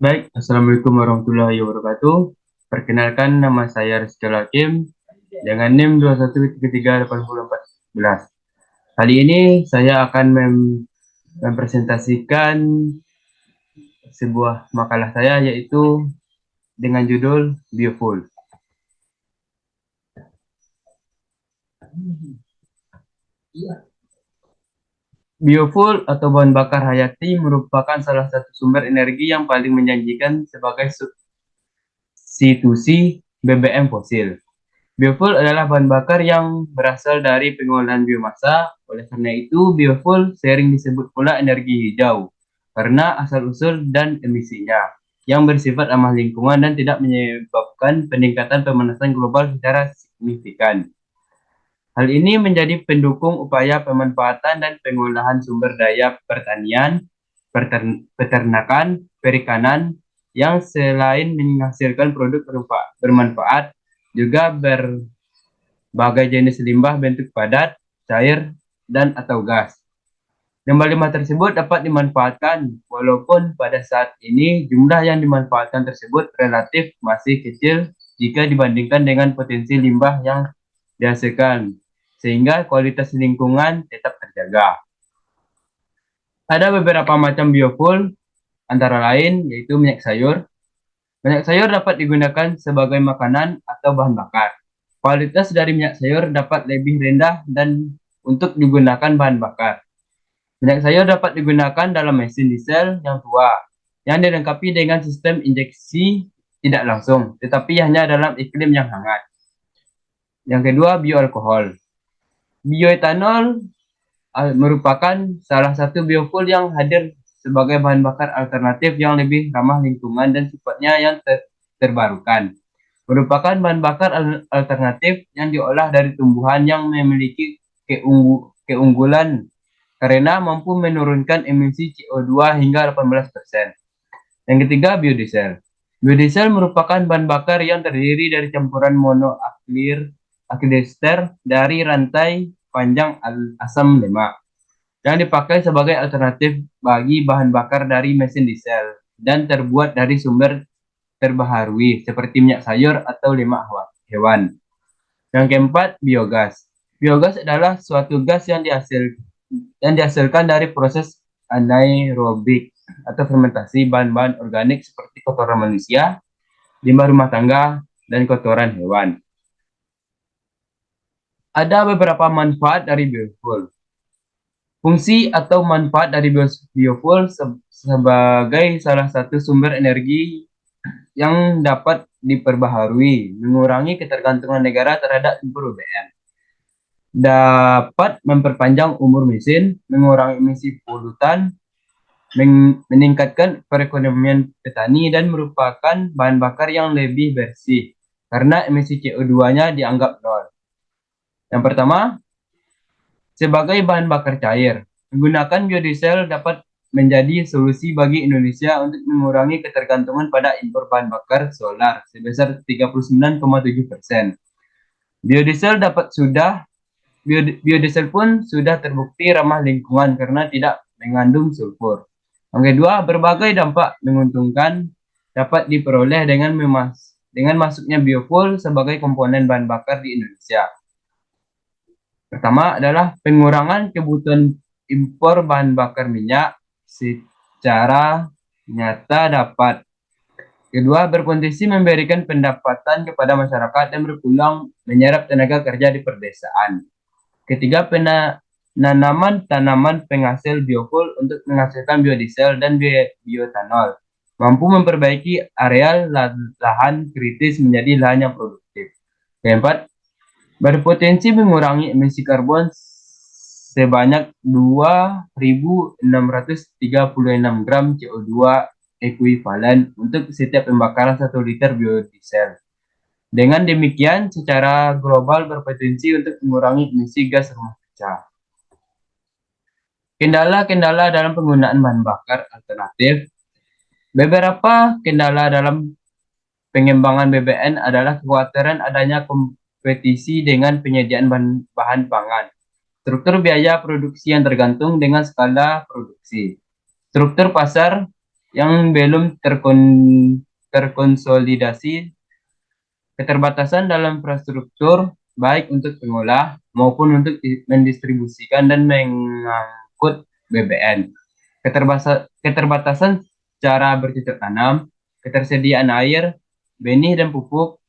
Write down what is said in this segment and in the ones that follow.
Baik, Assalamualaikum warahmatullahi wabarakatuh. Perkenalkan, nama saya Rizky Hakim dengan NIM 21338014. Kali ini saya akan mempresentasikan sebuah makalah saya, yaitu dengan judul Biofuel. Biofuel atau bahan bakar hayati merupakan salah satu sumber energi yang paling menjanjikan sebagai substitusi BBM fosil. Biofuel adalah bahan bakar yang berasal dari pengolahan biomasa. Oleh karena itu, biofuel sering disebut pula energi hijau karena asal-usul dan emisinya yang bersifat ramah lingkungan dan tidak menyebabkan peningkatan pemanasan global secara signifikan. Hal ini menjadi pendukung upaya pemanfaatan dan pengolahan sumber daya pertanian, peternakan, perikanan yang selain menghasilkan produk bermanfaat, juga berbagai jenis limbah bentuk padat, cair, dan atau gas. Limbah-limbah tersebut dapat dimanfaatkan, walaupun pada saat ini jumlah yang dimanfaatkan tersebut relatif masih kecil jika dibandingkan dengan potensi limbah yang dihasilkan, sehingga kualitas lingkungan tetap terjaga. Ada beberapa macam biofuel, antara lain yaitu minyak sayur. Minyak sayur dapat digunakan sebagai makanan atau bahan bakar. Kualitas dari minyak sayur dapat lebih rendah dan untuk digunakan bahan bakar. Minyak sayur dapat digunakan dalam mesin diesel yang tua, yang dilengkapi dengan sistem injeksi tidak langsung, tetapi hanya dalam iklim yang hangat. Yang kedua, bioalkohol. Bioetanol merupakan salah satu biofuel yang hadir sebagai bahan bakar alternatif yang lebih ramah lingkungan dan sifatnya yang terbarukan. Merupakan bahan bakar alternatif yang diolah dari tumbuhan yang memiliki keunggulan karena mampu menurunkan emisi CO2 hingga 18%. Yang ketiga, biodiesel. Biodiesel merupakan bahan bakar yang terdiri dari campuran monoakidiester dari rantai panjang asam lemak yang dipakai sebagai alternatif bagi bahan bakar dari mesin diesel dan terbuat dari sumber terbaharui seperti minyak sayur atau lemak hewan. Yang keempat, biogas. Biogas adalah suatu gas yang dihasilkan dari proses anaerobik atau fermentasi bahan-bahan organik seperti kotoran manusia, limbah rumah tangga, dan kotoran hewan. Ada beberapa manfaat dari biofuel. Fungsi atau manfaat dari biofuel sebagai salah satu sumber energi yang dapat diperbaharui, mengurangi ketergantungan negara terhadap impor BBM, dapat memperpanjang umur mesin, mengurangi emisi polutan, meningkatkan perekonomian petani, dan merupakan bahan bakar yang lebih bersih karena emisi CO2-nya dianggap nol. Yang pertama, sebagai bahan bakar cair, menggunakan biodiesel dapat menjadi solusi bagi Indonesia untuk mengurangi ketergantungan pada impor bahan bakar solar sebesar 39,7%. Biodiesel biodiesel pun sudah terbukti ramah lingkungan karena tidak mengandung sulfur. Yang kedua, berbagai dampak menguntungkan dapat diperoleh dengan masuknya biofuel sebagai komponen bahan bakar di Indonesia. Pertama adalah pengurangan kebutuhan impor bahan bakar minyak secara nyata dapat. Kedua, berpotensi memberikan pendapatan kepada masyarakat dan berpulang menyerap tenaga kerja di perdesaan. Ketiga, penanaman tanaman penghasil biofuel untuk menghasilkan biodiesel dan bioetanol mampu memperbaiki areal lahan kritis menjadi lahan yang produktif. Keempat, berpotensi mengurangi emisi karbon sebanyak 2.636 gram CO2 ekuivalen untuk setiap pembakaran 1 liter biodiesel. Dengan demikian, secara global berpotensi untuk mengurangi emisi gas rumah kaca. Kendala-kendala dalam penggunaan bahan bakar alternatif. Beberapa kendala dalam pengembangan BBN adalah kekhawatiran adanya kompetisi dengan penyediaan bahan pangan, struktur biaya produksi yang tergantung dengan skala produksi, struktur pasar yang belum terkonsolidasi, keterbatasan dalam infrastruktur baik untuk pengolah maupun untuk mendistribusikan dan mengangkut BBM. Keterbatasan cara bercocok tanam, ketersediaan air, benih dan pupuk,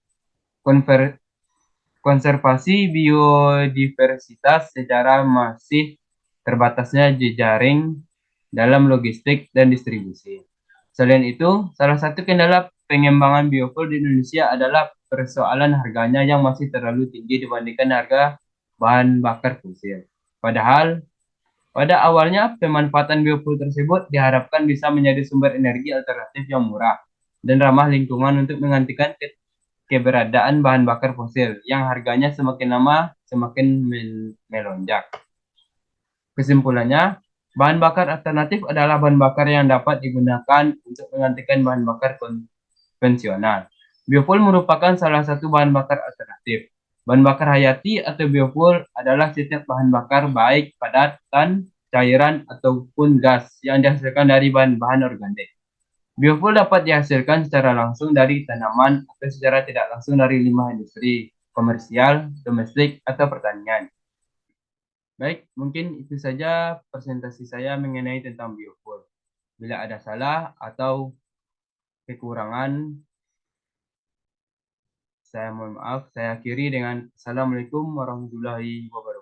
konservasi biodiversitas secara masih terbatasnya jejaring dalam logistik dan distribusi. Selain itu, salah satu kendala pengembangan biofuel di Indonesia adalah persoalan harganya yang masih terlalu tinggi dibandingkan harga bahan bakar fosil. Padahal, pada awalnya pemanfaatan biofuel tersebut diharapkan bisa menjadi sumber energi alternatif yang murah dan ramah lingkungan untuk menggantikan keberadaan bahan bakar fosil yang harganya semakin lama semakin melonjak. Kesimpulannya, bahan bakar alternatif adalah bahan bakar yang dapat digunakan untuk menggantikan bahan bakar konvensional. Biofuel merupakan salah satu bahan bakar alternatif. Bahan bakar hayati atau biofuel adalah setiap bahan bakar baik padatan, cairan, ataupun gas yang dihasilkan dari bahan-bahan organik. Biofuel dapat dihasilkan secara langsung dari tanaman atau secara tidak langsung dari limbah industri, komersial, domestik, atau pertanian. Baik, mungkin itu saja presentasi saya mengenai tentang biofuel. Bila ada salah atau kekurangan, saya mohon maaf. Saya akhiri dengan Assalamualaikum warahmatullahi wabarakatuh.